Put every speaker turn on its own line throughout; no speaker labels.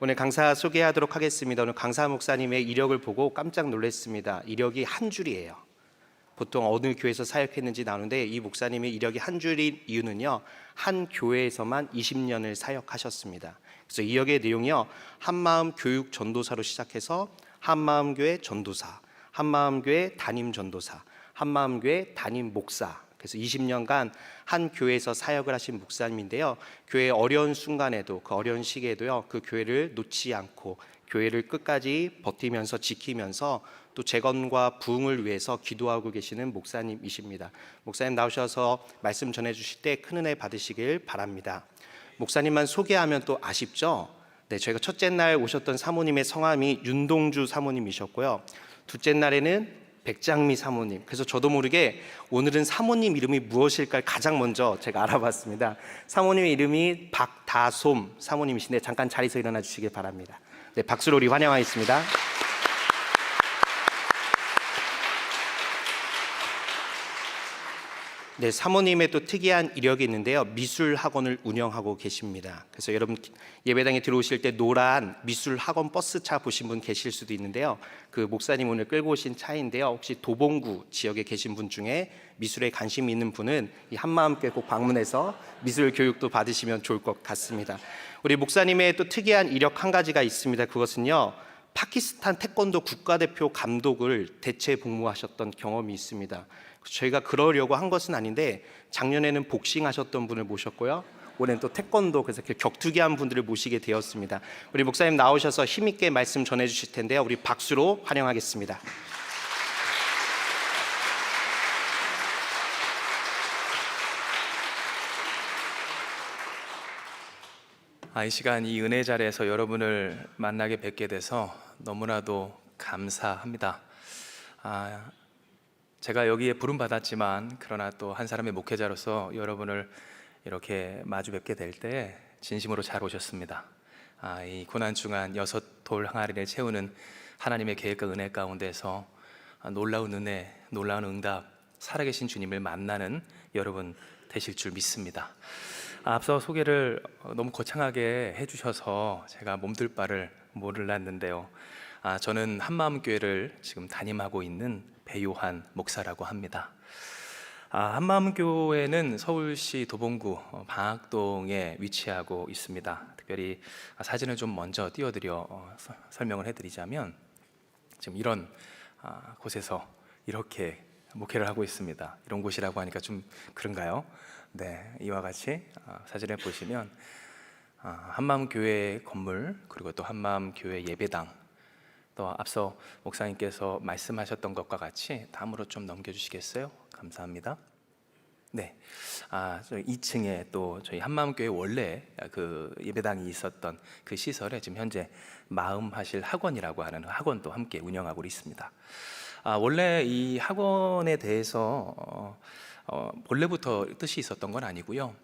오늘 강사 소개하도록 하겠습니다. 오늘 강사 목사님의 이력을 보고 깜짝 놀랐습니다. 이력이 한 줄이에요. 보통 어느 교회에서 사역했는지 나오는데 이 목사님의 이력이 한 줄인 이유는요, 한 교회에서만 20년을 사역하셨습니다. 그래서 이력의 내용이요, 한마음 교육 전도사로 시작해서 한마음교회 전도사, 한마음교회 담임 전도사, 한마음교회 담임 목사, 그래서 20년간 한 교회에서 사역을 하신 목사님인데요, 교회의 어려운 순간에도, 그 어려운 시기에도요, 그 교회를 놓지 않고 교회를 끝까지 버티면서 지키면서 또 재건과 부흥을 위해서 기도하고 계시는 목사님이십니다. 목사님 나오셔서 말씀 전해주실 때 큰 은혜 받으시길 바랍니다. 목사님만 소개하면 또 아쉽죠? 네, 저희가 첫째 날 오셨던 사모님의 성함이 윤동주 사모님이셨고요, 둘째 날에는 백장미 사모님. 그래서 저도 모르게 오늘은 사모님 이름이 무엇일까 가장 먼저 제가 알아봤습니다. 사모님의 이름이 박다솜 사모님이신데 잠깐 자리에서 일어나 주시기 바랍니다. 네, 박수로 우리 환영하겠습니다. 네, 사모님의 또 특이한 이력이 있는데요, 미술 학원을 운영하고 계십니다. 그래서 여러분 예배당에 들어오실 때 노란 미술 학원 버스차 보신 분 계실 수도 있는데요, 그 목사님 오늘 끌고 오신 차인데요, 혹시 도봉구 지역에 계신 분 중에 미술에 관심이 있는 분은 이 한마음교회 꼭 방문해서 미술 교육도 받으시면 좋을 것 같습니다. 우리 목사님의 또 특이한 이력 한 가지가 있습니다. 그것은요, 파키스탄 태권도 국가대표 감독을 대체 복무하셨던 경험이 있습니다. 저희가 그러려고 한 것은 아닌데 작년에는 복싱 하셨던 분을 모셨고요, 올해는 또 태권도, 그래서 이렇게 격투기한 분들을 모시게 되었습니다. 우리 목사님 나오셔서 힘있게 말씀 전해 주실 텐데요, 우리 박수로 환영하겠습니다.
이 시간 이 은혜 자리에서 여러분을 만나게 뵙게 돼서 너무나도 감사합니다. 제가 여기에 부름 받았지만 그러나 또 한 사람의 목회자로서 여러분을 이렇게 마주 뵙게 될 때 진심으로 잘 오셨습니다. 이 고난 중한 6돌 항아리를 채우는 하나님의 계획과 은혜 가운데서 놀라운 은혜, 놀라운 응답, 살아계신 주님을 만나는 여러분 되실 줄 믿습니다. 앞서 소개를 너무 거창하게 해주셔서 제가 몸둘 바를 몰랐는데요, 저는 한마음교회를 지금 담임하고 있는 배요한 목사라고 합니다. 한마음교회는 서울시 도봉구 방학동에 위치하고 있습니다. 특별히 사진을 좀 먼저 띄워드려 설명을 해드리자면, 지금 이런 곳에서 이렇게 목회를 하고 있습니다. 이런 곳이라고 하니까 좀 그런가요? 네, 이와 같이 사진을 보시면 한마음교회 건물, 그리고 또 한마음교회 예배당, 또 앞서 목사님께서 말씀하셨던 것과 같이 다음으로 좀 넘겨주시겠어요? 감사합니다. 네, 2층에 또 저희 한마음교회 원래 그 예배당이 있었던 그 시설에 지금 현재 마음하실 학원이라고 하는 학원도 함께 운영하고 있습니다. 원래 이 학원에 대해서 본래부터 뜻이 있었던 건 아니고요,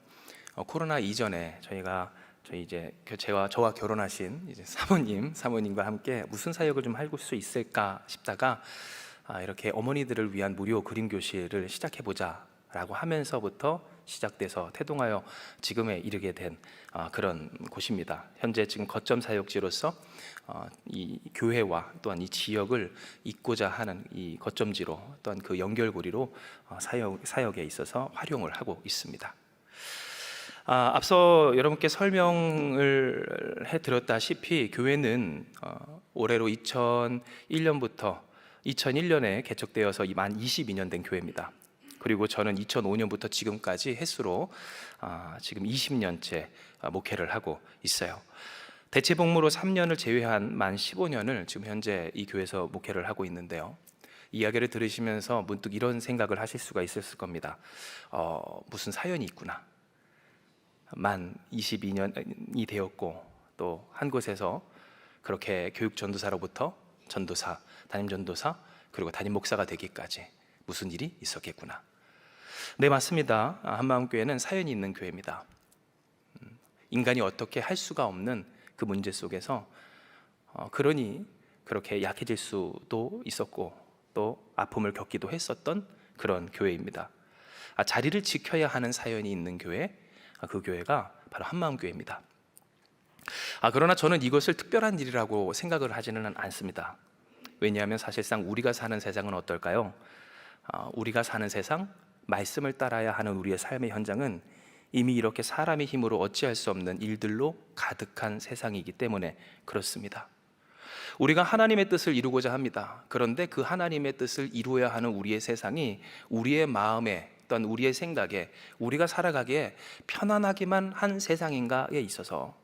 코로나 이전에 저와 결혼하신 이제 사모님과 함께 무슨 사역을 좀 할 수 있을까 싶다가 이렇게 어머니들을 위한 무료 그림 교실을 시작해 보자라고 하면서부터 시작돼서 태동하여 지금에 이르게 된 그런 곳입니다. 현재 지금 거점 사역지로서 이 교회와 또한 이 지역을 잇고자 하는 이 거점지로, 또한 그 연결고리로 사역에 있어서 활용을 하고 있습니다. 앞서 여러분께 설명을 해드렸다시피 교회는 올해로 2001년부터 2001년에 개척되어서 만 22년 된 교회입니다. 그리고 저는 2005년부터 지금까지 횟수로 지금 20년째 목회를 하고 있어요. 대체 복무로 3년을 제외한 만 15년을 지금 현재 이 교회에서 목회를 하고 있는데요, 이야기를 들으시면서 문득 이런 생각을 하실 수가 있었을 겁니다. 무슨 사연이 있구나. 만 22년이 되었고 또 한 곳에서 그렇게 교육 전도사로부터 전도사, 담임 전도사, 그리고 담임 목사가 되기까지 무슨 일이 있었겠구나. 네, 맞습니다. 한마음교회는 사연이 있는 교회입니다. 인간이 어떻게 할 수가 없는 그 문제 속에서 그러니 그렇게 약해질 수도 있었고 또 아픔을 겪기도 했었던 그런 교회입니다. 자리를 지켜야 하는 사연이 있는 교회, 그 교회가 바로 한마음교회입니다. 그러나 저는 이것을 특별한 일이라고 생각을 하지는 않습니다. 왜냐하면 사실상 우리가 사는 세상은 어떨까요? 우리가 사는 세상, 말씀을 따라야 하는 우리의 삶의 현장은 이미 이렇게 사람의 힘으로 어찌할 수 없는 일들로 가득한 세상이기 때문에 그렇습니다. 우리가 하나님의 뜻을 이루고자 합니다. 그런데 그 하나님의 뜻을 이루어야 하는 우리의 세상이 우리의 마음에 또는 우리의 생각에 우리가 살아가기에 편안하기만 한 세상인가에 있어서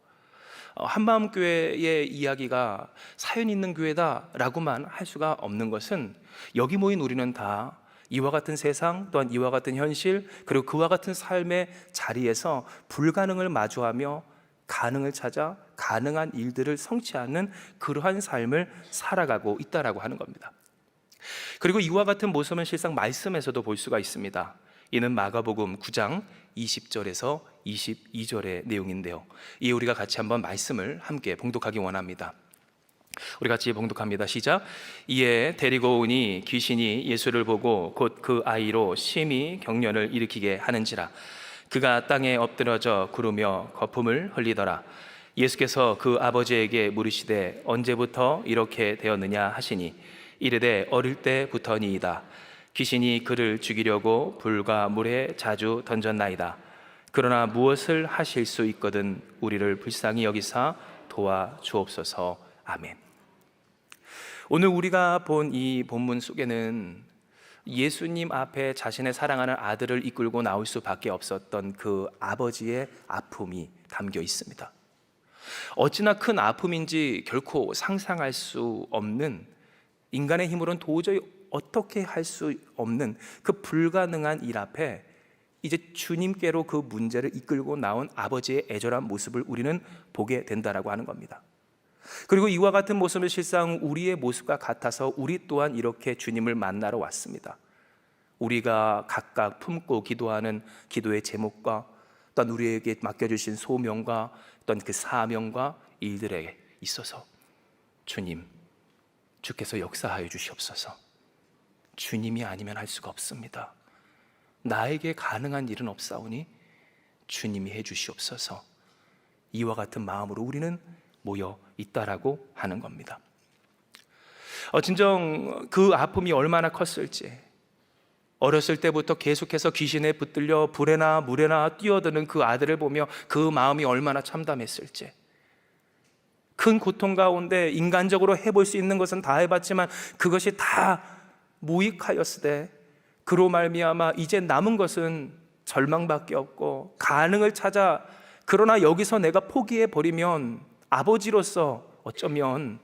한마음교회의 이야기가 사연 있는 교회다라고만 할 수가 없는 것은 여기 모인 우리는 다 이와 같은 세상 또한 이와 같은 현실 그리고 그와 같은 삶의 자리에서 불가능을 마주하며 가능을 찾아 가능한 일들을 성취하는 그러한 삶을 살아가고 있다라고 하는 겁니다. 그리고 이와 같은 모습은 실상 말씀에서도 볼 수가 있습니다. 이는 마가복음 9장 20절에서 22절의 내용인데요. 이에 우리가 같이 한번 말씀을 함께 봉독하기 원합니다. 우리 같이 봉독합니다. 시작. 이에 데리고 오니 귀신이 예수를 보고 곧 그 아이로 심히 경련을 일으키게 하는지라. 그가 땅에 엎드러져 구르며 거품을 흘리더라. 예수께서 그 아버지에게 물으시되 언제부터 이렇게 되었느냐 하시니 이르되 어릴 때부터니이다. 귀신이 그를 죽이려고 불과 물에 자주 던졌나이다. 그러나 무엇을 하실 수 있거든 우리를 불쌍히 여기사 도와 주옵소서. 아멘. 오늘 우리가 본 이 본문 속에는 예수님 앞에 자신의 사랑하는 아들을 이끌고 나올 수밖에 없었던 그 아버지의 아픔이 담겨 있습니다. 어찌나 큰 아픔인지 결코 상상할 수 없는, 인간의 힘으로는 도저히 어떻게 할 수 없는 그 불가능한 일 앞에 이제 주님께로 그 문제를 이끌고 나온 아버지의 애절한 모습을 우리는 보게 된다라고 하는 겁니다. 그리고 이와 같은 모습은 실상 우리의 모습과 같아서 우리 또한 이렇게 주님을 만나러 왔습니다. 우리가 각각 품고 기도하는 기도의 제목과 또한 우리에게 맡겨주신 소명과 또한 그 사명과 일들에 있어서 주님, 주께서 역사하여 주시옵소서. 주님이 아니면 할 수가 없습니다. 나에게 가능한 일은 없사오니 주님이 해 주시옵소서. 이와 같은 마음으로 우리는 모여 있다라고 하는 겁니다. 진정 그 아픔이 얼마나 컸을지, 어렸을 때부터 계속해서 귀신에 붙들려 불에나 물에나 뛰어드는 그 아들을 보며 그 마음이 얼마나 참담했을지, 큰 고통 가운데 인간적으로 해볼 수 있는 것은 다 해봤지만 그것이 다 무익하였으되 그로 말미암아 이제 남은 것은 절망밖에 없고 가능을 찾아, 그러나 여기서 내가 포기해버리면 아버지로서 어쩌면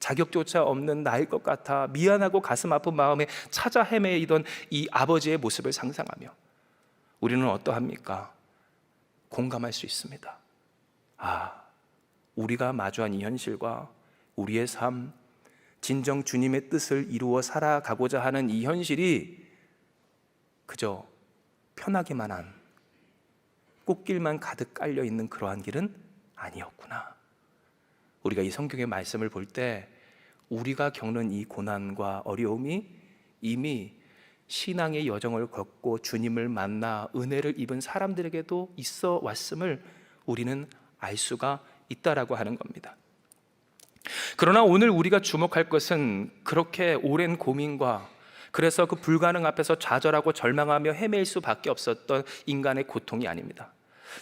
자격조차 없는 나일 것 같아 미안하고 가슴 아픈 마음에 찾아 헤매이던 이 아버지의 모습을 상상하며 우리는 어떠합니까? 공감할 수 있습니다. 우리가 마주한 이 현실과 우리의 삶, 진정 주님의 뜻을 이루어 살아가고자 하는 이 현실이 그저 편하기만 한 꽃길만 가득 깔려있는 그러한 길은 아니었구나. 우리가 이 성경의 말씀을 볼 때 우리가 겪는 이 고난과 어려움이 이미 신앙의 여정을 걷고 주님을 만나 은혜를 입은 사람들에게도 있어 왔음을 우리는 알 수가 있다라고 하는 겁니다. 그러나 오늘 우리가 주목할 것은 그렇게 오랜 고민과 그래서 그 불가능 앞에서 좌절하고 절망하며 헤맬 수밖에 없었던 인간의 고통이 아닙니다.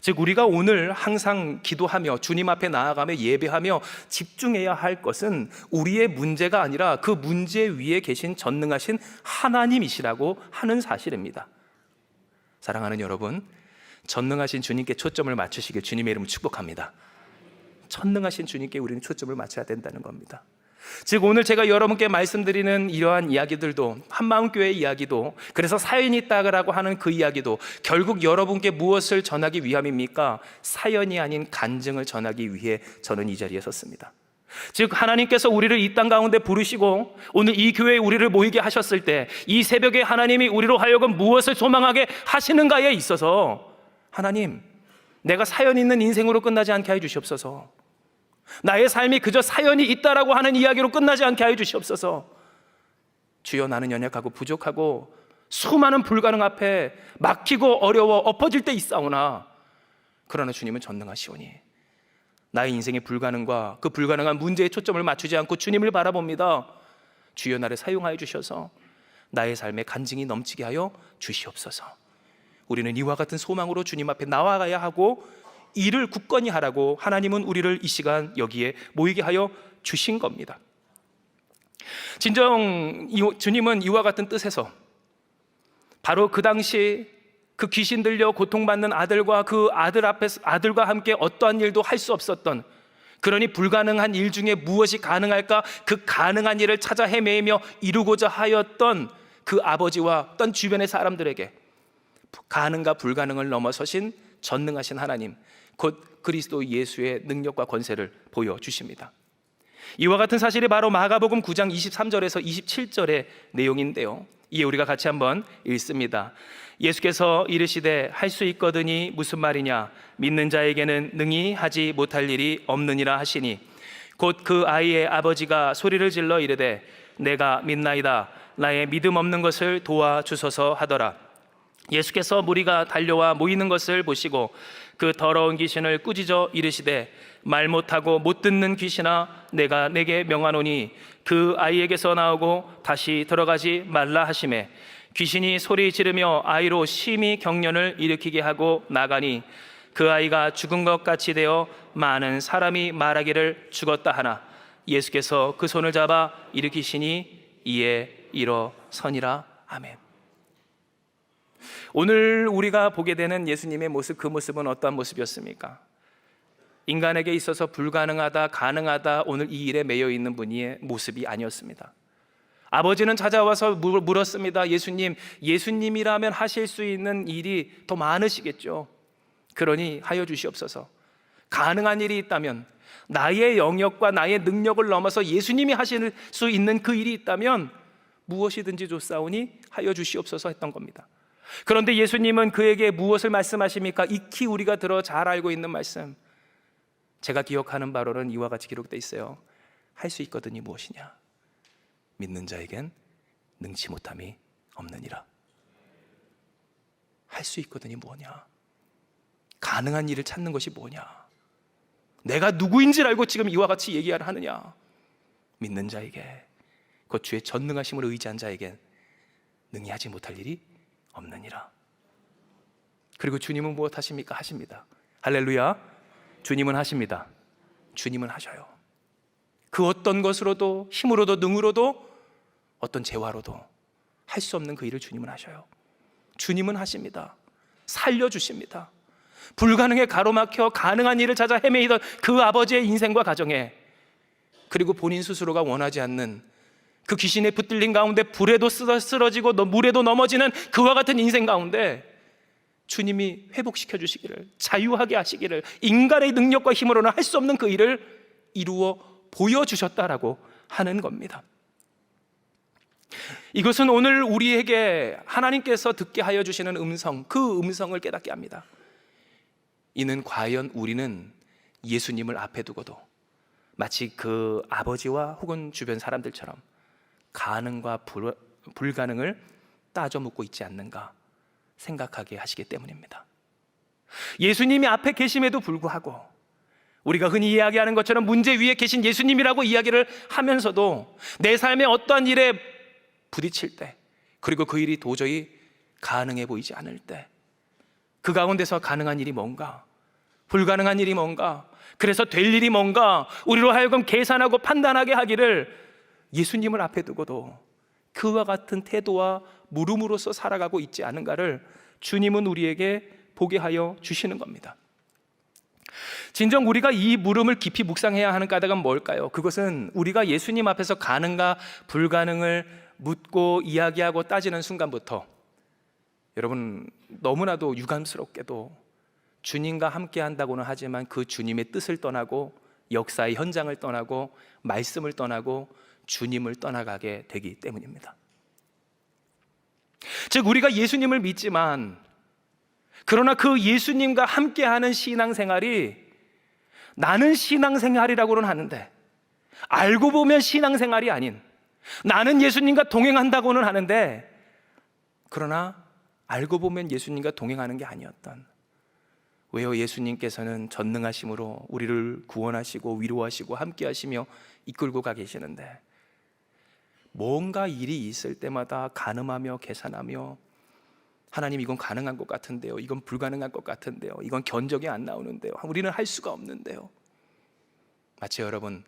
즉 우리가 오늘 항상 기도하며 주님 앞에 나아가며 예배하며 집중해야 할 것은 우리의 문제가 아니라 그 문제 위에 계신 전능하신 하나님이시라고 하는 사실입니다. 사랑하는 여러분, 전능하신 주님께 초점을 맞추시길 주님의 이름으로 축복합니다. 전능하신 주님께 우리는 초점을 맞춰야 된다는 겁니다. 즉 오늘 제가 여러분께 말씀드리는 이러한 이야기들도, 한마음교회의 이야기도, 그래서 사연이 있다고 하는 그 이야기도 결국 여러분께 무엇을 전하기 위함입니까? 사연이 아닌 간증을 전하기 위해 저는 이 자리에 섰습니다. 즉 하나님께서 우리를 이 땅 가운데 부르시고 오늘 이 교회에 우리를 모이게 하셨을 때 이 새벽에 하나님이 우리로 하여금 무엇을 소망하게 하시는가에 있어서 하나님, 내가 사연 있는 인생으로 끝나지 않게 해 주시옵소서. 나의 삶이 그저 사연이 있다라고 하는 이야기로 끝나지 않게 하여 주시옵소서. 주여, 나는 연약하고 부족하고 수많은 불가능 앞에 막히고 어려워 엎어질 때 있사오나 그러나 주님은 전능하시오니 나의 인생의 불가능과 그 불가능한 문제에 초점을 맞추지 않고 주님을 바라봅니다. 주여 나를 사용하여 주셔서 나의 삶에 간증이 넘치게 하여 주시옵소서. 우리는 이와 같은 소망으로 주님 앞에 나와가야 하고 일을 굳건히 하라고 하나님은 우리를 이 시간 여기에 모이게 하여 주신 겁니다. 진정 주님은 이와 같은 뜻에서 바로 그 당시 그 귀신 들려 고통받는 아들과 그 아들과 함께 어떠한 일도 할 수 없었던, 그러니 불가능한 일 중에 무엇이 가능할까 그 가능한 일을 찾아 헤매며 이루고자 하였던 그 아버지와 어떤 주변의 사람들에게 가능과 불가능을 넘어서신 전능하신 하나님, 곧 그리스도 예수의 능력과 권세를 보여주십니다. 이와 같은 사실이 바로 마가복음 9장 23절에서 27절의 내용인데요, 이에 우리가 같이 한번 읽습니다. 예수께서 이르시되 할 수 있거든이 무슨 말이냐, 믿는 자에게는 능히 하지 못할 일이 없느니라 하시니, 곧 그 아이의 아버지가 소리를 질러 이르되 내가 믿나이다, 나의 믿음 없는 것을 도와주소서 하더라. 예수께서 무리가 달려와 모이는 것을 보시고 그 더러운 귀신을 꾸짖어 이르시되 말 못하고 못 듣는 귀신아, 내가 내게 명하노니 그 아이에게서 나오고 다시 들어가지 말라 하시매, 귀신이 소리 지르며 아이로 심히 경련을 일으키게 하고 나가니 그 아이가 죽은 것 같이 되어 많은 사람이 말하기를 죽었다 하나 예수께서 그 손을 잡아 일으키시니 이에 일어서니라. 아멘. 오늘 우리가 보게 되는 예수님의 모습, 그 모습은 어떠한 모습이었습니까? 인간에게 있어서 불가능하다, 가능하다, 오늘 이 일에 매여 있는 분의 모습이 아니었습니다. 아버지는 찾아와서 물었습니다. 예수님이라면 하실 수 있는 일이 더 많으시겠죠. 그러니 하여 주시옵소서. 가능한 일이 있다면, 나의 영역과 나의 능력을 넘어서 예수님이 하실 수 있는 그 일이 있다면 무엇이든지 좋사오니 하여 주시옵소서 했던 겁니다. 그런데 예수님은 그에게 무엇을 말씀하십니까? 익히 우리가 들어 잘 알고 있는 말씀, 제가 기억하는 바로는 이와 같이 기록되어 있어요. 할 수 있거든이 무엇이냐, 믿는 자에겐 능치 못함이 없느니라. 할 수 있거든이 뭐냐, 가능한 일을 찾는 것이 뭐냐, 내가 누구인지를 알고 지금 이와 같이 얘기를 하느냐, 믿는 자에게, 곧 주의 전능하심을 의지한 자에겐 능히 하지 못할 일이 없느니라. 그리고 주님은 무엇 하십니까? 하십니다. 할렐루야. 주님은 하십니다. 주님은 하셔요. 그 어떤 것으로도, 힘으로도, 능으로도, 어떤 재화로도 할 수 없는 그 일을 주님은 하셔요. 주님은 하십니다. 살려주십니다. 불가능에 가로막혀 가능한 일을 찾아 헤매이던 그 아버지의 인생과 가정에, 그리고 본인 스스로가 원하지 않는 그 귀신에 붙들린 가운데 불에도 쓰러지고 물에도 넘어지는 그와 같은 인생 가운데 주님이 회복시켜 주시기를, 자유하게 하시기를, 인간의 능력과 힘으로는 할 수 없는 그 일을 이루어 보여주셨다라고 하는 겁니다. 이것은 오늘 우리에게 하나님께서 듣게 하여 주시는 음성, 그 음성을 깨닫게 합니다. 이는 과연 우리는 예수님을 앞에 두고도 마치 그 아버지와 혹은 주변 사람들처럼 가능과 불가능을 따져 묻고 있지 않는가 생각하게 하시기 때문입니다. 예수님이 앞에 계심에도 불구하고 우리가 흔히 이야기하는 것처럼 문제 위에 계신 예수님이라고 이야기를 하면서도 내 삶의 어떠한 일에 부딪힐 때, 그리고 그 일이 도저히 가능해 보이지 않을 때, 그 가운데서 가능한 일이 뭔가, 불가능한 일이 뭔가, 그래서 될 일이 뭔가, 우리로 하여금 계산하고 판단하게 하기를 예수님을 앞에 두고도 그와 같은 태도와 물음으로써 살아가고 있지 않은가를 주님은 우리에게 보게 하여 주시는 겁니다. 진정 우리가 이 물음을 깊이 묵상해야 하는 까닭은 뭘까요? 그것은 우리가 예수님 앞에서 가능과 불가능을 묻고 이야기하고 따지는 순간부터, 여러분 너무나도 유감스럽게도 주님과 함께 한다고는 하지만 그 주님의 뜻을 떠나고 역사의 현장을 떠나고 말씀을 떠나고 주님을 떠나가게 되기 때문입니다. 즉 우리가 예수님을 믿지만, 그러나 그 예수님과 함께하는 신앙생활이 나는 신앙생활이라고는 하는데, 알고 보면 신앙생활이 아닌, 나는 예수님과 동행한다고는 하는데, 그러나 알고 보면 예수님과 동행하는 게 아니었던 왜요? 예수님께서는 전능하심으로 우리를 구원하시고 위로하시고 함께하시며 이끌고 가 계시는데 뭔가 일이 있을 때마다 가늠하며 계산하며 하나님 이건 가능한 것 같은데요, 이건 불가능한 것 같은데요, 이건 견적이 안 나오는데요, 우리는 할 수가 없는데요. 마치 여러분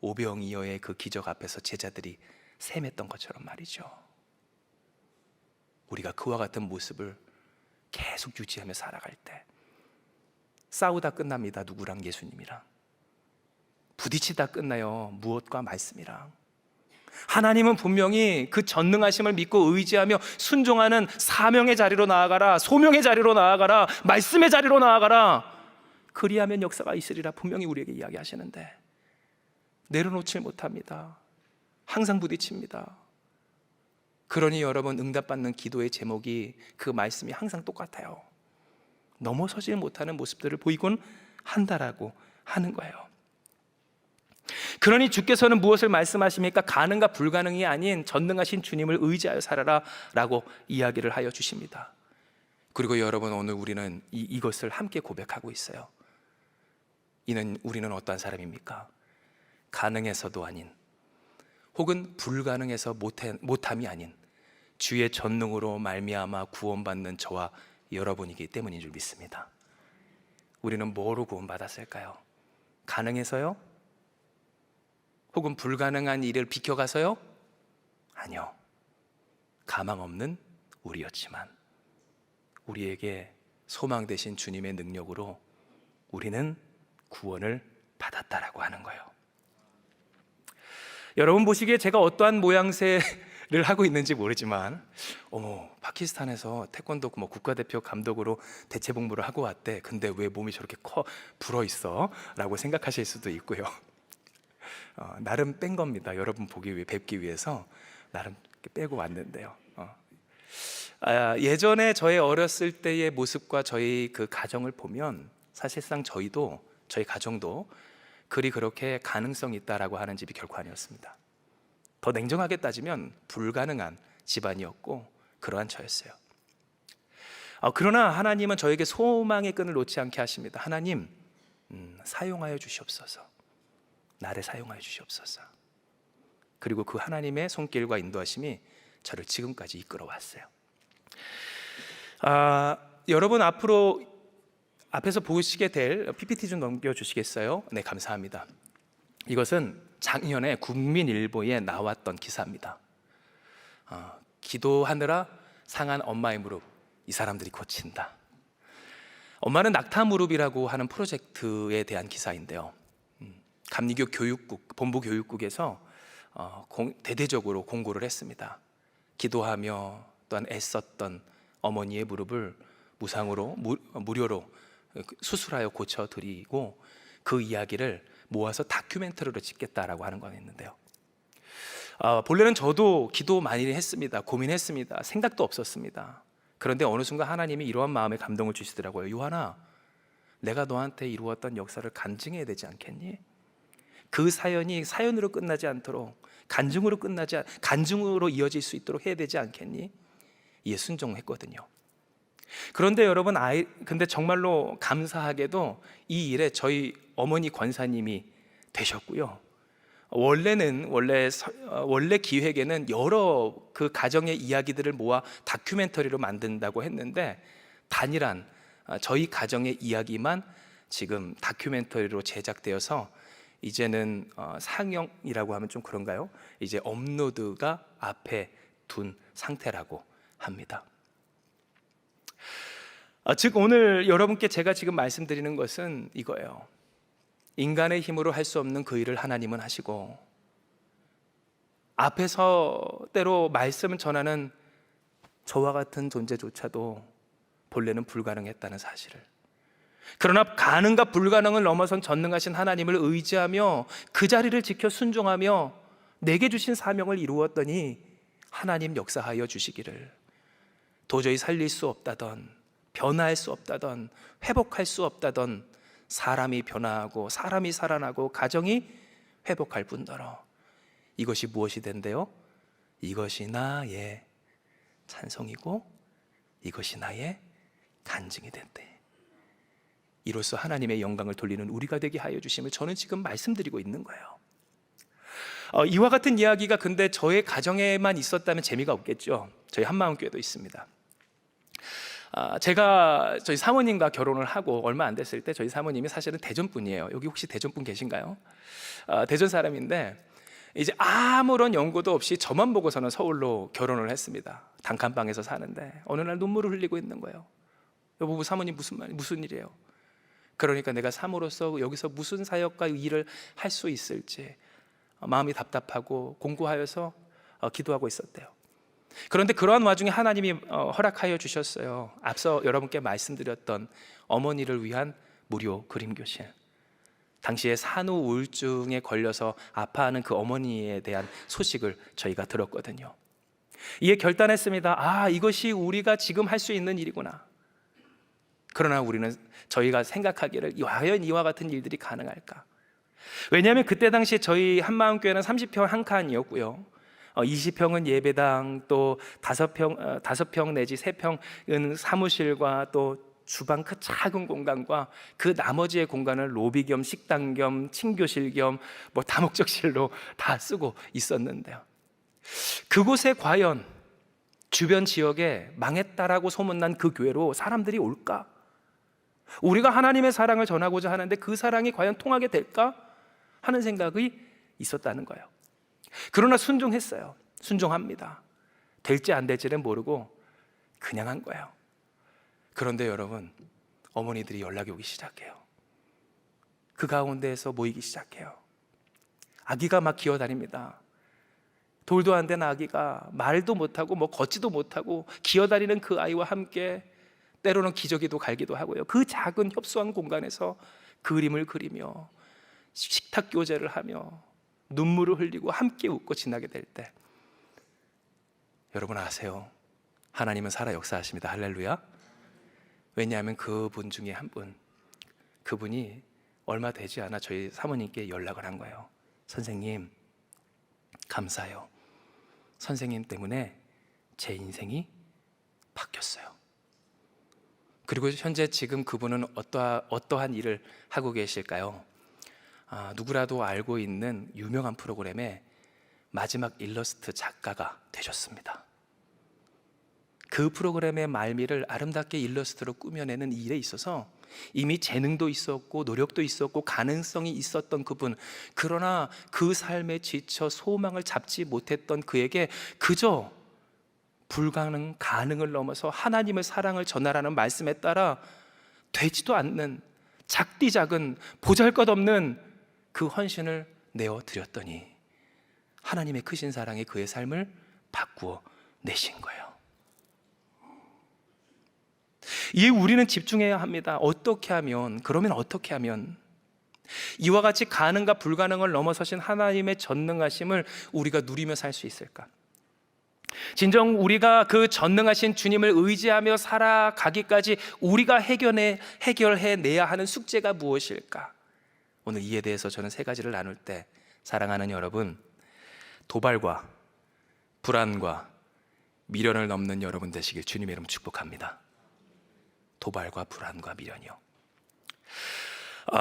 오병이어의 그 기적 앞에서 제자들이 셈했던 것처럼 말이죠. 우리가 그와 같은 모습을 계속 유지하며 살아갈 때 싸우다 끝납니다. 누구랑? 예수님이랑. 부딪히다 끝나요. 무엇과? 말씀이랑. 하나님은 분명히 그 전능하심을 믿고 의지하며 순종하는 사명의 자리로 나아가라, 소명의 자리로 나아가라, 말씀의 자리로 나아가라, 그리하면 역사가 있으리라 분명히 우리에게 이야기하시는데 내려놓질 못합니다. 항상 부딪힙니다. 그러니 여러분 응답받는 기도의 제목이 그 말씀이 항상 똑같아요. 넘어서질 못하는 모습들을 보이곤 한다라고 하는 거예요. 그러니 주께서는 무엇을 말씀하십니까? 가능과 불가능이 아닌 전능하신 주님을 의지하여 살아라 라고 이야기를 하여 주십니다. 그리고 여러분 오늘 우리는 이것을 함께 고백하고 있어요. 우리는 어떠한 사람입니까? 가능해서도 아닌 혹은 불가능해서 못함이 아닌 주의 전능으로 말미암아 구원받는 저와 여러분이기 때문인 줄 믿습니다. 우리는 뭐로 구원받았을까요? 가능해서요? 혹은 불가능한 일을 비켜가서요? 아니요. 가망 없는 우리였지만 우리에게 소망 되신 주님의 능력으로 우리는 구원을 받았다라고 하는 거예요. 여러분 보시기에 제가 어떠한 모양새를 하고 있는지 모르지만 파키스탄에서 태권도 국가대표 감독으로 대체 복무를 하고 왔대. 근데 왜 몸이 저렇게 불어있어? 라고 생각하실 수도 있고요. 나름 뺀 겁니다. 여러분 뵙기 위해서 나름 빼고 왔는데요. 예전에 저의 어렸을 때의 모습과 저희 그 가정을 보면 사실상 저희 가정도 그렇게 가능성이 있다라고 하는 집이 결코 아니었습니다. 더 냉정하게 따지면 불가능한 집안이었고 그러한 저였어요. 그러나 하나님은 저에게 소망의 끈을 놓지 않게 하십니다. 하나님, 사용하여 주시옵소서. 나를 사용하여 주시옵소서. 그리고 그 하나님의 손길과 인도하심이 저를 지금까지 이끌어 왔어요. 여러분 앞에서 보시게 될 PPT 좀 넘겨주시겠어요? 네, 감사합니다. 이것은 작년에 국민일보에 나왔던 기사입니다. 기도하느라 상한 엄마의 무릎, 이 사람들이 고친다. 엄마는 낙타 무릎이라고 하는 프로젝트에 대한 기사인데요. 감리교 본부 교육국에서 대대적으로 공고를 했습니다. 기도하며 또한 애썼던 어머니의 무릎을 무료로 수술하여 고쳐드리고 그 이야기를 모아서 다큐멘터리로 찍겠다라고 하는 거였는데요. 본래는 저도 기도 많이 했습니다. 고민했습니다. 생각도 없었습니다. 그런데 어느 순간 하나님이 이러한 마음에 감동을 주시더라고요. 요한아, 내가 너한테 이루었던 역사를 간증해야 되지 않겠니? 그 사연이 사연으로 끝나지 않도록 간증으로 이어질 수 있도록 해야 되지 않겠니? 이에 순종했거든요. 그런데 여러분, 근데 정말로 감사하게도 이 일에 저희 어머니 권사님이 되셨고요. 원래 기획에는 여러 그 가정의 이야기들을 모아 다큐멘터리로 만든다고 했는데 단일한 저희 가정의 이야기만 지금 다큐멘터리로 제작되어서 이제는 상영이라고 하면 좀 그런가요? 이제 업로드가 앞에 둔 상태라고 합니다. 즉 오늘 여러분께 제가 지금 말씀드리는 것은 이거예요. 인간의 힘으로 할 수 없는 그 일을 하나님은 하시고 앞에서 때로 말씀을 전하는 저와 같은 존재조차도 본래는 불가능했다는 사실을, 그러나 가능과 불가능을 넘어선 전능하신 하나님을 의지하며 그 자리를 지켜 순종하며 내게 주신 사명을 이루었더니 하나님 역사하여 주시기를, 도저히 살릴 수 없다던, 변화할 수 없다던, 회복할 수 없다던 사람이 변화하고 사람이 살아나고 가정이 회복할 뿐더러 이것이 무엇이 된대요? 이것이 나의 찬송이고 이것이 나의 간증이 된대. 이로써 하나님의 영광을 돌리는 우리가 되게 하여 주심을 저는 지금 말씀드리고 있는 거예요. 이와 같은 이야기가 근데 저의 가정에만 있었다면 재미가 없겠죠. 저희 한마음교회도 있습니다. 제가 저희 사모님과 결혼을 하고 얼마 안 됐을 때 저희 사모님이 사실은 대전 분이에요. 여기 혹시 대전 분 계신가요? 대전 사람인데 이제 아무런 연고도 없이 저만 보고서는 서울로 결혼을 했습니다. 단칸방에서 사는데 어느 날 눈물을 흘리고 있는 거예요. 여보, 사모님 무슨 일이에요? 그러니까 내가 사모로서 여기서 무슨 사역과 일을 할 수 있을지 마음이 답답하고 공고하여서 기도하고 있었대요. 그런데 그러한 와중에 하나님이 허락하여 주셨어요. 앞서 여러분께 말씀드렸던 어머니를 위한 무료 그림 교실. 당시에 산후 우울증에 걸려서 아파하는 그 어머니에 대한 소식을 저희가 들었거든요. 이에 결단했습니다. 이것이 우리가 지금 할 수 있는 일이구나. 그러나 우리는 저희가 생각하기를 과연 이와 같은 일들이 가능할까? 왜냐하면 그때 당시 저희 한마음교회는 30평 한 칸이었고요. 20평은 예배당, 또 5평 내지 3평은 사무실과 또 주방 그 작은 공간과 그 나머지의 공간을 로비 겸 식당 겸 친교실 겸 다목적실로 다 쓰고 있었는데요. 그곳에 과연 주변 지역에 망했다라고 소문난 그 교회로 사람들이 올까? 우리가 하나님의 사랑을 전하고자 하는데 그 사랑이 과연 통하게 될까? 하는 생각이 있었다는 거예요. 그러나 순종했어요. 순종합니다. 될지 안 될지는 모르고 그냥 한 거예요. 그런데 여러분, 어머니들이 연락이 오기 시작해요. 그 가운데에서 모이기 시작해요. 아기가 막 기어다닙니다. 돌도 안 된 아기가 말도 못하고 걷지도 못하고 기어다니는 그 아이와 함께 때로는 기저귀도 갈기도 하고요. 그 작은 협소한 공간에서 그림을 그리며 식탁 교제를 하며 눈물을 흘리고 함께 웃고 지나게 될 때, 여러분 아세요? 하나님은 살아 역사하십니다. 할렐루야. 왜냐하면 그분 중에 한 분, 그분이 얼마 되지 않아 저희 사모님께 연락을 한 거예요. 선생님, 감사해요. 선생님 때문에 제 인생이 바뀌었어요. 그리고 현재 지금 그분은 어떠한 일을 하고 계실까요? 누구라도 알고 있는 유명한 프로그램의 마지막 일러스트 작가가 되셨습니다. 그 프로그램의 말미를 아름답게 일러스트로 꾸며내는 일에 있어서 이미 재능도 있었고 노력도 있었고 가능성이 있었던 그분, 그러나 그 삶에 지쳐 소망을 잡지 못했던 그에게 그저 불가능, 가능을 넘어서 하나님의 사랑을 전하라는 말씀에 따라 되지도 않는 작디 작은 보잘것없는 그 헌신을 내어드렸더니 하나님의 크신 사랑이 그의 삶을 바꾸어 내신 거예요. 이에 우리는 집중해야 합니다. 어떻게 하면, 그러면 어떻게 하면 이와 같이 가능과 불가능을 넘어서신 하나님의 전능하심을 우리가 누리며 살 수 있을까? 진정 우리가 그 전능하신 주님을 의지하며 살아가기까지 우리가 해결해내야 하는 숙제가 무엇일까? 오늘 이에 대해서 저는 3가지를 나눌 때, 사랑하는 여러분, 도발과 불안과 미련을 넘는 여러분 되시길 주님의 이름 축복합니다. 도발과 불안과 미련이요.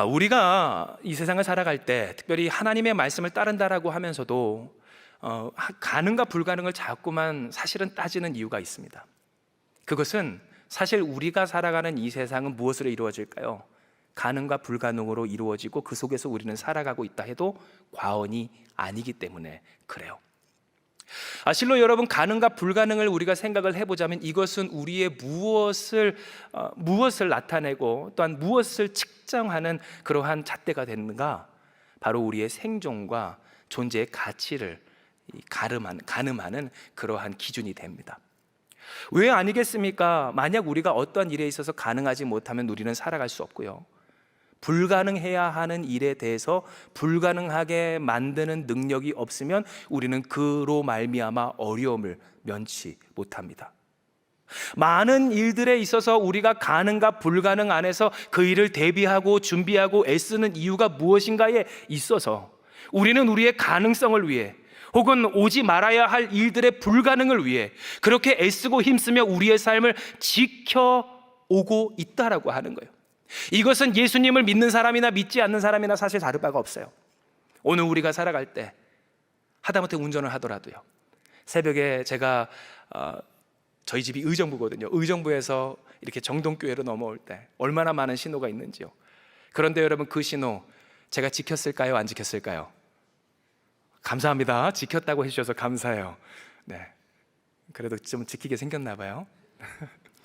우리가 이 세상을 살아갈 때 특별히 하나님의 말씀을 따른다라고 하면서도 가능과 불가능을 자꾸만 사실은 따지는 이유가 있습니다. 그것은 사실 우리가 살아가는 이 세상은 무엇으로 이루어질까요? 가능과 불가능으로 이루어지고 그 속에서 우리는 살아가고 있다 해도 과언이 아니기 때문에 그래요. 실로 여러분, 가능과 불가능을 우리가 생각을 해보자면 이것은 우리의 무엇을 나타내고 또한 무엇을 측정하는 그러한 잣대가 되는가? 바로 우리의 생존과 존재의 가치를 가늠하는 그러한 기준이 됩니다. 왜 아니겠습니까? 만약 우리가 어떠한 일에 있어서 가능하지 못하면 우리는 살아갈 수 없고요, 불가능해야 하는 일에 대해서 불가능하게 만드는 능력이 없으면 우리는 그로 말미암아 어려움을 면치 못합니다. 많은 일들에 있어서 우리가 가능과 불가능 안에서 그 일을 대비하고 준비하고 애쓰는 이유가 무엇인가에 있어서 우리는 우리의 가능성을 위해 혹은 오지 말아야 할 일들의 불가능을 위해 그렇게 애쓰고 힘쓰며 우리의 삶을 지켜오고 있다라고 하는 거예요. 이것은 예수님을 믿는 사람이나 믿지 않는 사람이나 사실 다를 바가 없어요. 오늘 우리가 살아갈 때 하다못해 운전을 하더라도요, 새벽에 제가 저희 집이 의정부거든요. 의정부에서 이렇게 정동교회로 넘어올 때 얼마나 많은 신호가 있는지요. 그런데 여러분, 그 신호 제가 지켰을까요? 안 지켰을까요? 감사합니다. 지켰다고 해주셔서 감사해요. 네, 그래도 좀 지키게 생겼나 봐요.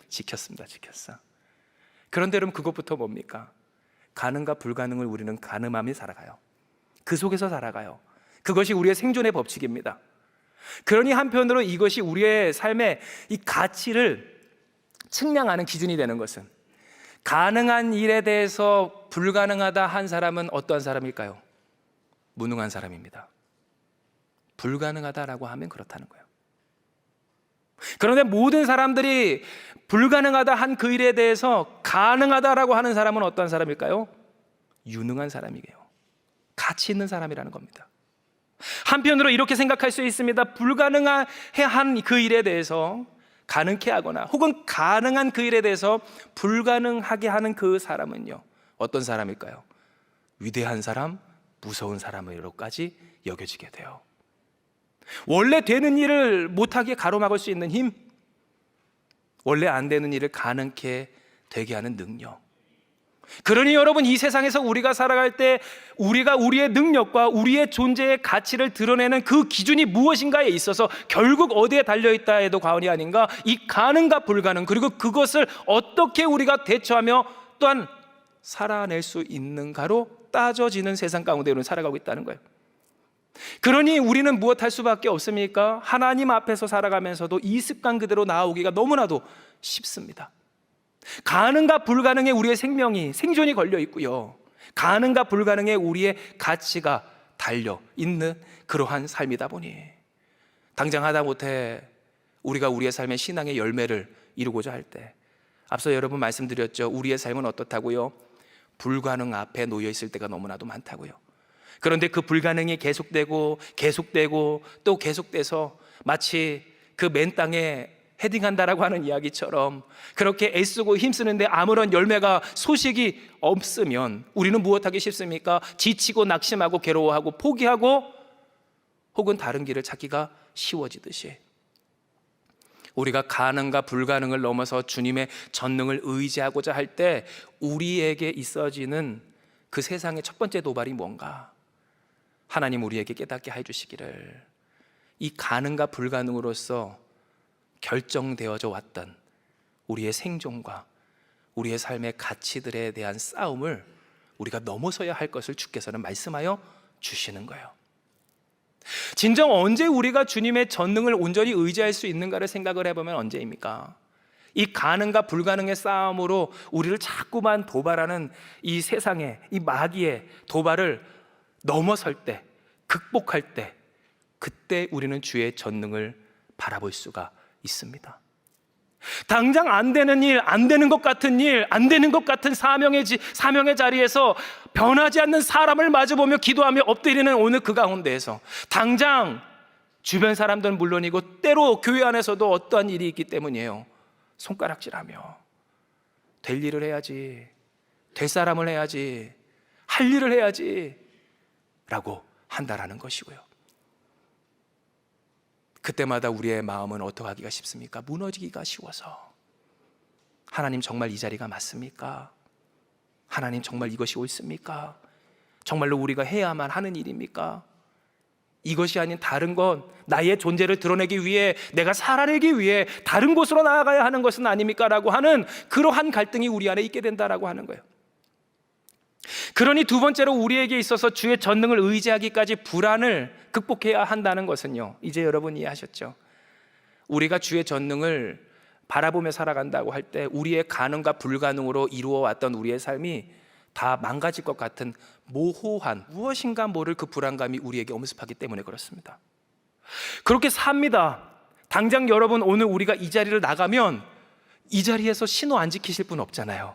지켰습니다. 지켰어. 그런데 여러분, 그것부터 뭡니까? 가능과 불가능을 우리는 가늠하며 살아가요. 그 속에서 살아가요. 그것이 우리의 생존의 법칙입니다. 그러니 한편으로 이것이 우리의 삶의 이 가치를 측량하는 기준이 되는 것은, 가능한 일에 대해서 불가능하다 한 사람은 어떠한 사람일까요? 무능한 사람입니다. 불가능하다라고 하면 그렇다는 거예요. 그런데 모든 사람들이 불가능하다 한 그 일에 대해서 가능하다라고 하는 사람은 어떠한 사람일까요? 유능한 사람이에요. 가치 있는 사람이라는 겁니다. 한편으로 이렇게 생각할 수 있습니다. 불가능해 한 그 일에 대해서 가능케 하거나 혹은 가능한 그 일에 대해서 불가능하게 하는 그 사람은요, 어떤 사람일까요? 위대한 사람, 무서운 사람으로까지 여겨지게 돼요. 원래 되는 일을 못하게 가로막을 수 있는 힘, 원래 안 되는 일을 가능케 되게 하는 능력. 그러니 여러분, 이 세상에서 우리가 살아갈 때 우리가 우리의 능력과 우리의 존재의 가치를 드러내는 그 기준이 무엇인가에 있어서 결국 어디에 달려있다 해도 과언이 아닌가, 이 가능과 불가능, 그리고 그것을 어떻게 우리가 대처하며 또한 살아낼 수 있는가로 따져지는 세상 가운데 우리는 살아가고 있다는 거예요. 그러니 우리는 무엇할 수밖에 없습니까? 하나님 앞에서 살아가면서도 이 습관 그대로 나오기가 너무나도 쉽습니다. 가능과 불가능에 우리의 생명이, 생존이 걸려 있고요, 가능과 불가능에 우리의 가치가 달려 있는 그러한 삶이다 보니 당장 하다못해 우리가 우리의 삶의 신앙의 열매를 이루고자 할 때, 앞서 여러분 말씀드렸죠. 우리의 삶은 어떻다고요? 불가능 앞에 놓여 있을 때가 너무나도 많다고요. 그런데 그 불가능이 계속되고 계속되고 또 계속돼서 마치 그 맨 땅에 헤딩한다라고 하는 이야기처럼 그렇게 애쓰고 힘쓰는데 아무런 열매가, 소식이 없으면 우리는 무엇하기 쉽습니까? 지치고 낙심하고 괴로워하고 포기하고 혹은 다른 길을 찾기가 쉬워지듯이, 우리가 가능과 불가능을 넘어서 주님의 전능을 의지하고자 할 때 우리에게 있어지는 그 세상의 첫 번째 도발이 뭔가, 하나님 우리에게 깨닫게 해주시기를, 이 가능과 불가능으로서 결정되어져 왔던 우리의 생존과 우리의 삶의 가치들에 대한 싸움을 우리가 넘어서야 할 것을 주께서는 말씀하여 주시는 거예요. 진정 언제 우리가 주님의 전능을 온전히 의지할 수 있는가를 생각을 해보면 언제입니까? 이 가능과 불가능의 싸움으로 우리를 자꾸만 도발하는 이 세상의, 이 마귀의 도발을 넘어설 때, 극복할 때, 그때 우리는 주의 전능을 바라볼 수가 있습니다. 당장 안 되는 일, 안 되는 것 같은 일, 안 되는 것 같은 사명의 자리에서 변하지 않는 사람을 마주보며 기도하며 엎드리는 오늘 그 가운데에서 당장 주변 사람들은 물론이고 때로 교회 안에서도 어떠한 일이 있기 때문이에요. 손가락질하며 될 일을 해야지, 될 사람을 해야지, 할 일을 해야지 라고 한다라는 것이고요. 그때마다 우리의 마음은 어떻게 하기가 쉽습니까? 무너지기가 쉬워서, 하나님 정말 이 자리가 맞습니까? 하나님 정말 이것이 옳습니까? 정말로 우리가 해야만 하는 일입니까? 이것이 아닌 다른 건, 나의 존재를 드러내기 위해, 내가 살아내기 위해 다른 곳으로 나아가야 하는 것은 아닙니까? 라고 하는 그러한 갈등이 우리 안에 있게 된다라고 하는 거예요. 그러니 두 번째로 우리에게 있어서 주의 전능을 의지하기까지 불안을 극복해야 한다는 것은요, 이제 여러분 이해하셨죠? 우리가 주의 전능을 바라보며 살아간다고 할 때 우리의 가능과 불가능으로 이루어왔던 우리의 삶이 다 망가질 것 같은 모호한 무엇인가 모를 그 불안감이 우리에게 엄습하기 때문에 그렇습니다. 그렇게 삽니다. 당장 여러분, 오늘 우리가 이 자리를 나가면 이 자리에서 신호 안 지키실 분 없잖아요.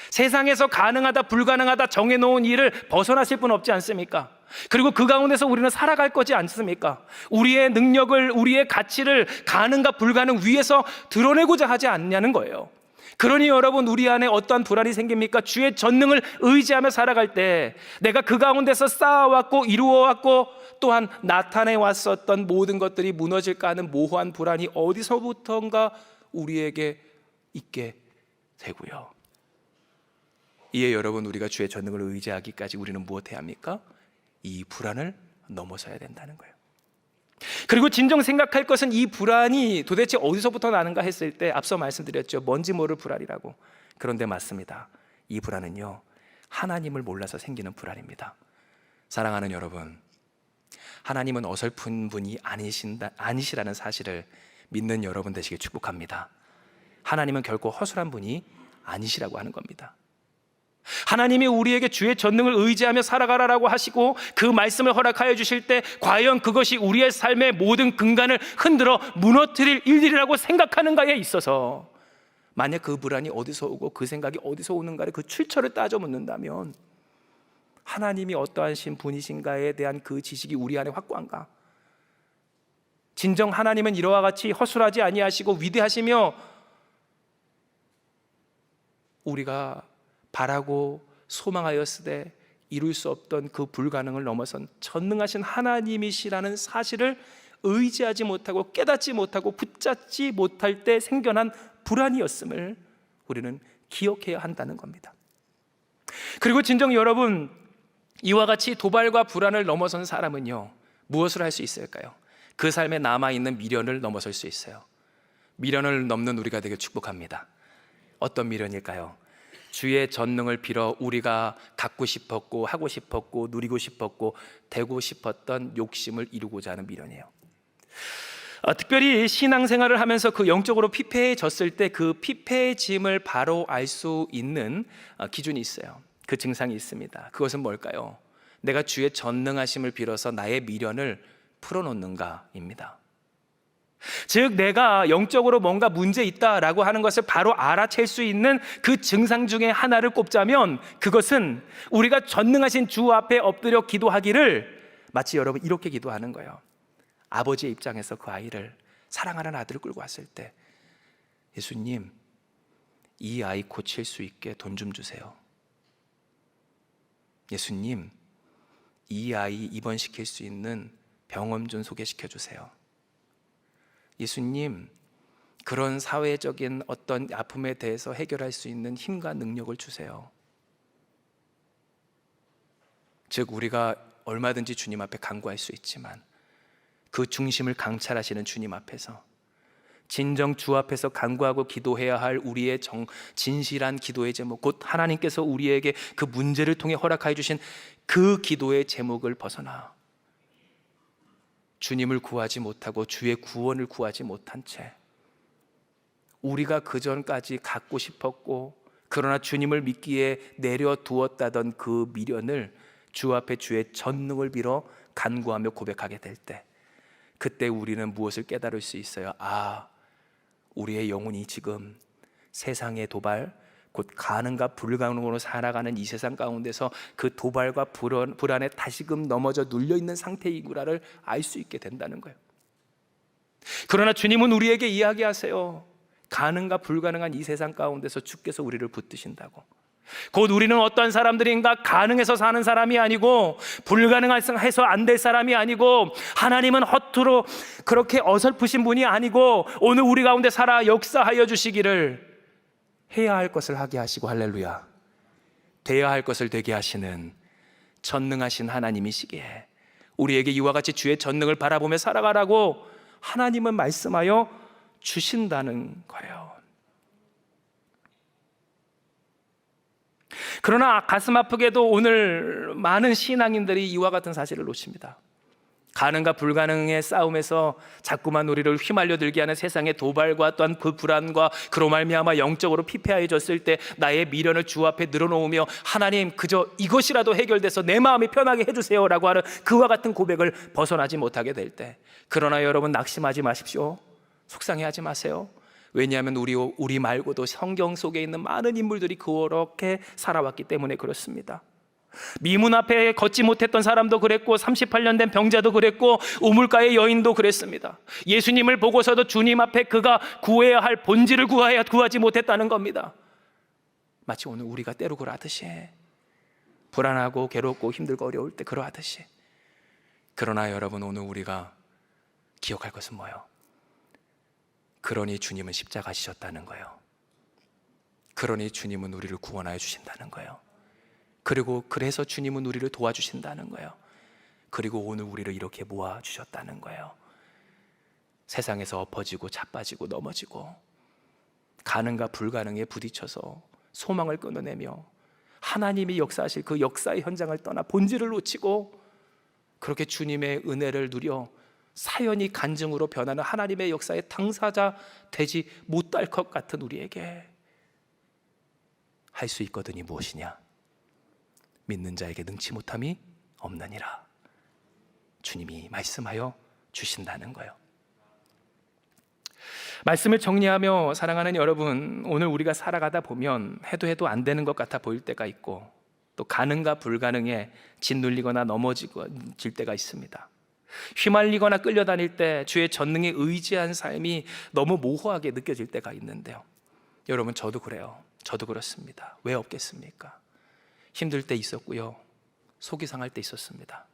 세상에서 가능하다 불가능하다 정해놓은 일을 벗어나실 분 없지 않습니까? 그리고 그 가운데서 우리는 살아갈 거지 않습니까? 우리의 능력을, 우리의 가치를 가능과 불가능 위에서 드러내고자 하지 않냐는 거예요. 그러니 여러분, 우리 안에 어떠한 불안이 생깁니까? 주의 전능을 의지하며 살아갈 때 내가 그 가운데서 쌓아왔고 이루어왔고 또한 나타내 왔었던 모든 것들이 무너질까 하는 모호한 불안이 어디서부터인가 우리에게 있게 되고요. 이에 여러분, 우리가 주의 전능을 의지하기까지 우리는 무엇해야 합니까? 이 불안을 넘어서야 된다는 거예요. 그리고 진정 생각할 것은 이 불안이 도대체 어디서부터 나는가 했을 때 앞서 말씀드렸죠. 뭔지 모를 불안이라고. 그런데 맞습니다. 이 불안은요, 하나님을 몰라서 생기는 불안입니다. 사랑하는 여러분, 하나님은 어설픈 분이 아니시라는 사실을 믿는 여러분 되시길 축복합니다. 하나님은 결코 허술한 분이 아니시라고 하는 겁니다. 하나님이 우리에게 주의 전능을 의지하며 살아가라라고 하시고 그 말씀을 허락하여 주실 때 과연 그것이 우리의 삶의 모든 근간을 흔들어 무너뜨릴 일이라고 생각하는가에 있어서, 만약 그 불안이 어디서 오고 그 생각이 어디서 오는가를 그 출처를 따져 묻는다면 하나님이 어떠하신 분이신가에 대한 그 지식이 우리 안에 확고한가? 진정 하나님은 이와 같이 허술하지 아니하시고 위대하시며 우리가 바라고 소망하였으되 이룰 수 없던 그 불가능을 넘어선 전능하신 하나님이시라는 사실을 의지하지 못하고 깨닫지 못하고 붙잡지 못할 때 생겨난 불안이었음을 우리는 기억해야 한다는 겁니다. 그리고 진정 여러분, 이와 같이 도발과 불안을 넘어선 사람은요, 무엇을 할 수 있을까요? 그 삶에 남아있는 미련을 넘어설 수 있어요. 미련을 넘는 우리가 되길 축복합니다. 어떤 미련일까요? 주의 전능을 빌어 우리가 갖고 싶었고 하고 싶었고 누리고 싶었고 되고 싶었던 욕심을 이루고자 하는 미련이에요. 특별히 신앙생활을 하면서 그 영적으로 피폐해졌을 때 그 피폐해짐을 바로 알 수 있는 기준이 있어요. 그 증상이 있습니다. 그것은 뭘까요? 내가 주의 전능하심을 빌어서 나의 미련을 풀어놓는가입니다. 즉 내가 영적으로 뭔가 문제 있다라고 하는 것을 바로 알아챌 수 있는 그 증상 중에 하나를 꼽자면 그것은 우리가 전능하신 주 앞에 엎드려 기도하기를 마치 여러분 이렇게 기도하는 거예요. 아버지의 입장에서 그 아이를, 사랑하는 아들을 끌고 왔을 때, 예수님, 이 아이 고칠 수 있게 돈 좀 주세요. 예수님, 이 아이 입원시킬 수 있는 병원 좀 소개시켜 주세요. 예수님, 그런 사회적인 어떤 아픔에 대해서 해결할 수 있는 힘과 능력을 주세요. 즉 우리가 얼마든지 주님 앞에 간구할 수 있지만 그 중심을 강찰하시는 주님 앞에서 진정 주 앞에서 간구하고 기도해야 할 우리의 진실한 기도의 제목, 곧 하나님께서 우리에게 그 문제를 통해 허락하여 주신 그 기도의 제목을 벗어나 주님을 구하지 못하고 주의 구원을 구하지 못한 채 우리가 그전까지 갖고 싶었고 그러나 주님을 믿기에 내려두었다던 그 미련을 주 앞에 주의 전능을 빌어 간구하며 고백하게 될 때, 그때 우리는 무엇을 깨달을 수 있어요? 우리의 영혼이 지금 세상의 도발, 곧 가능과 불가능으로 살아가는 이 세상 가운데서 그 도발과 불안에 다시금 넘어져 눌려있는 상태이구나를 알 수 있게 된다는 거예요. 그러나 주님은 우리에게 이야기하세요. 가능과 불가능한 이 세상 가운데서 주께서 우리를 붙드신다고. 곧 우리는 어떤 사람들인가? 가능해서 사는 사람이 아니고 불가능해서 안 될 사람이 아니고 하나님은 허투루 그렇게 어설프신 분이 아니고 오늘 우리 가운데 살아 역사하여 주시기를 해야 할 것을 하게 하시고, 할렐루야, 돼야 할 것을 되게 하시는 전능하신 하나님이시기에 우리에게 이와 같이 주의 전능을 바라보며 살아가라고 하나님은 말씀하여 주신다는 거예요. 그러나 가슴 아프게도 오늘 많은 신앙인들이 이와 같은 사실을 놓칩니다. 가능과 불가능의 싸움에서 자꾸만 우리를 휘말려 들게 하는 세상의 도발과 또한 그 불안과 그로 말미암아 영적으로 피폐해졌을 때 나의 미련을 주 앞에 늘어놓으며 하나님 그저 이것이라도 해결돼서 내 마음이 편하게 해주세요라고 하는 그와 같은 고백을 벗어나지 못하게 될 때, 그러나 여러분 낙심하지 마십시오. 속상해하지 마세요. 왜냐하면 우리 말고도 성경 속에 있는 많은 인물들이 그렇게 살아왔기 때문에 그렇습니다. 미문 앞에 걷지 못했던 사람도 그랬고 38년 된 병자도 그랬고 우물가의 여인도 그랬습니다. 예수님을 보고서도 주님 앞에 그가 구해야 할 본질을 구하지 못했다는 겁니다. 마치 오늘 우리가 때로 그러하듯이, 불안하고 괴롭고 힘들고 어려울 때 그러하듯이. 그러나 여러분, 오늘 우리가 기억할 것은 뭐예요? 그러니 주님은 십자가 지셨다는 거예요. 그러니 주님은 우리를 구원하여 주신다는 거예요. 그리고 그래서 주님은 우리를 도와주신다는 거예요. 그리고 오늘 우리를 이렇게 모아주셨다는 거예요. 세상에서 엎어지고 자빠지고 넘어지고 가능과 불가능에 부딪혀서 소망을 끊어내며 하나님이 역사하실 그 역사의 현장을 떠나 본질을 놓치고 그렇게 주님의 은혜를 누려 사연이 간증으로 변하는 하나님의 역사의 당사자 되지 못할 것 같은 우리에게 할 수 있거든이 무엇이냐? 믿는 자에게 능치 못함이 없느니라. 주님이 말씀하여 주신다는 거예요. 말씀을 정리하며 사랑하는 여러분, 오늘 우리가 살아가다 보면 해도 안 되는 것 같아 보일 때가 있고 또 가능과 불가능에 짓눌리거나 넘어질 때가 있습니다. 휘말리거나 끌려다닐 때 주의 전능에 의지한 삶이 너무 모호하게 느껴질 때가 있는데요. 여러분, 저도 그래요. 저도 그렇습니다. 왜 없겠습니까? 힘들 때 있었고요, 속이 상할 때 있었습니다.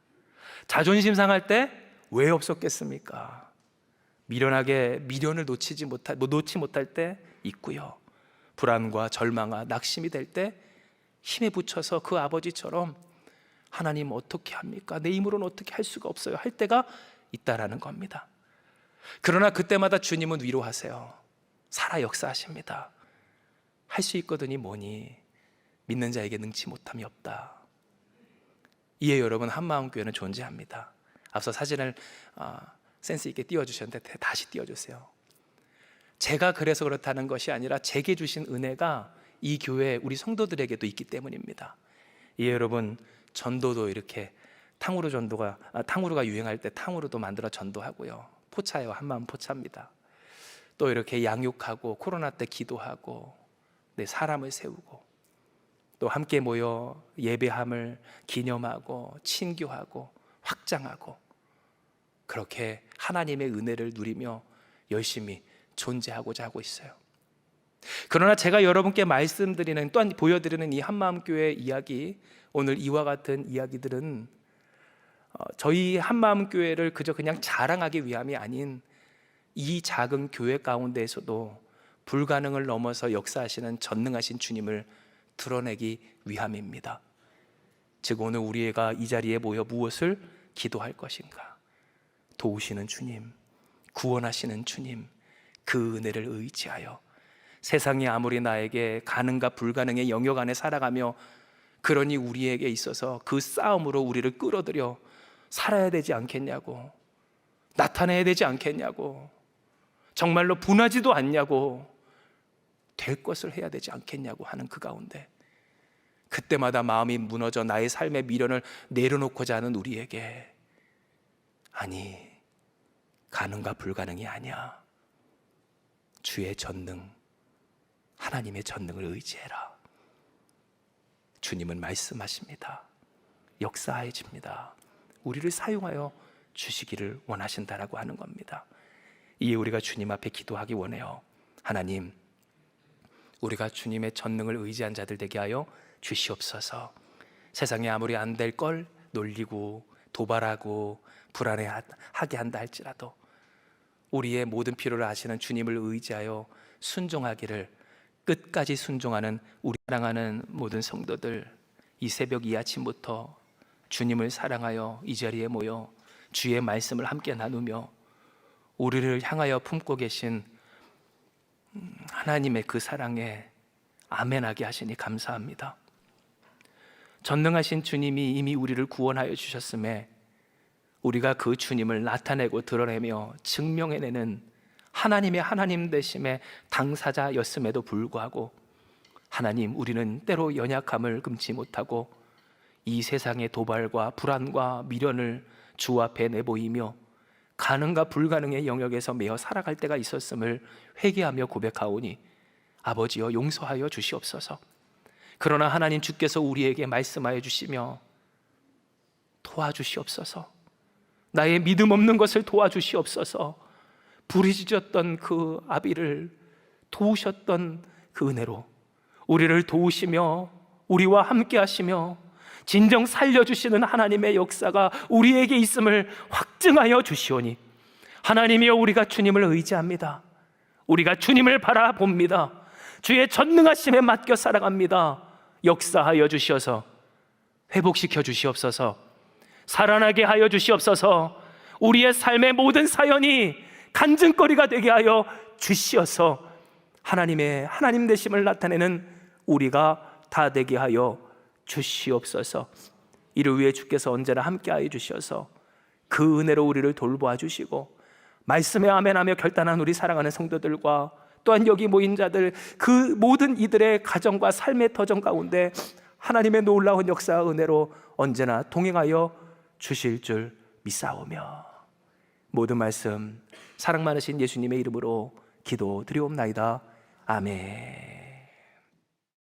자존심 상할 때 왜 없었겠습니까? 미련을 놓지 못할 때 있고요, 불안과 절망과 낙심이 될 때 힘에 부쳐서 그 아버지처럼 하나님 어떻게 합니까? 내 힘으로는 어떻게 할 수가 없어요 할 때가 있다라는 겁니다. 그러나 그때마다 주님은 위로하세요. 살아 역사하십니다. 할 수 있거든이 뭐니? 믿는 자에게 능치 못함이 없다. 이에 여러분, 한마음교회는 존재합니다. 앞서 사진을 센스 있게 띄워주셨는데 다시 띄워주세요. 제가 그래서 그렇다는 것이 아니라 제게 주신 은혜가 이 교회 우리 성도들에게도 있기 때문입니다. 이에 여러분, 전도도 이렇게 탕후루가 유행할 때 탕후루도 만들어 전도하고요, 포차예요. 한마음 포차입니다. 또 이렇게 양육하고 코로나 때 기도하고 사람을 세우고 또 함께 모여 예배함을 기념하고 친교하고 확장하고 그렇게 하나님의 은혜를 누리며 열심히 존재하고자 하고 있어요. 그러나 제가 여러분께 말씀드리는, 또한 보여드리는 이 한마음교회 이야기, 오늘 이와 같은 이야기들은 저희 한마음교회를 그냥 자랑하기 위함이 아닌 이 작은 교회 가운데에서도 불가능을 넘어서 역사하시는 전능하신 주님을 드러내기 위함입니다. 즉, 오늘 우리가 이 자리에 모여 무엇을 기도할 것인가? 도우시는 주님, 구원하시는 주님, 그 은혜를 의지하여 세상이 아무리 나에게 가능과 불가능의 영역 안에 살아가며 그러니 우리에게 있어서 그 싸움으로 우리를 끌어들여 살아야 되지 않겠냐고, 나타내야 되지 않겠냐고, 정말로 분하지도 않냐고, 될 것을 해야 되지 않겠냐고 하는 그 가운데 그때마다 마음이 무너져 나의 삶의 미련을 내려놓고자 하는 우리에게, 아니, 가능과 불가능이 아니야. 주의 전능, 하나님의 전능을 의지해라. 주님은 말씀하십니다. 역사해집니다. 우리를 사용하여 주시기를 원하신다라고 하는 겁니다. 이에 우리가 주님 앞에 기도하기 원해요. 하나님, 우리가 주님의 전능을 의지한 자들 되게 하여 주시옵소서. 세상에 아무리 안 될 걸 놀리고 도발하고 불안해하게 한다 할지라도 우리의 모든 필요를 아시는 주님을 의지하여 순종하기를, 끝까지 순종하는 우리 사랑하는 모든 성도들, 이 새벽 이 아침부터 주님을 사랑하여 이 자리에 모여 주의 말씀을 함께 나누며 우리를 향하여 품고 계신 하나님의 그 사랑에 아멘하게 하시니 감사합니다. 전능하신 주님이 이미 우리를 구원하여 주셨음에 우리가 그 주님을 나타내고 드러내며 증명해내는 하나님의 하나님 되심의 당사자였음에도 불구하고, 하나님, 우리는 때로 연약함을 금치 못하고 이 세상의 도발과 불안과 미련을 주 앞에 내보이며 가능과 불가능의 영역에서 매어 살아갈 때가 있었음을 회개하며 고백하오니 아버지여 용서하여 주시옵소서. 그러나 하나님 주께서 우리에게 말씀하여 주시며 도와주시옵소서. 나의 믿음 없는 것을 도와주시옵소서. 부르짖었던 그 아비를 도우셨던 그 은혜로 우리를 도우시며 우리와 함께 하시며 진정 살려주시는 하나님의 역사가 우리에게 있음을 확증하여 주시오니, 하나님이여, 우리가 주님을 의지합니다. 우리가 주님을 바라봅니다. 주의 전능하심에 맡겨 살아갑니다. 역사하여 주시어서 회복시켜 주시옵소서. 살아나게 하여 주시옵소서. 우리의 삶의 모든 사연이 간증거리가 되게 하여 주시어서 하나님의 하나님 되심을 나타내는 우리가 다 되게 하여 주시옵소서. 이를 위해 주께서 언제나 함께하여 주셔서 그 은혜로 우리를 돌보아 주시고, 말씀에 아멘하며 결단한 우리 사랑하는 성도들과 또한 여기 모인 자들, 그 모든 이들의 가정과 삶의 터전 가운데 하나님의 놀라운 역사와 은혜로 언제나 동행하여 주실 줄 믿사오며, 모든 말씀 사랑 많으신 예수님의 이름으로 기도드리옵나이다. 아멘.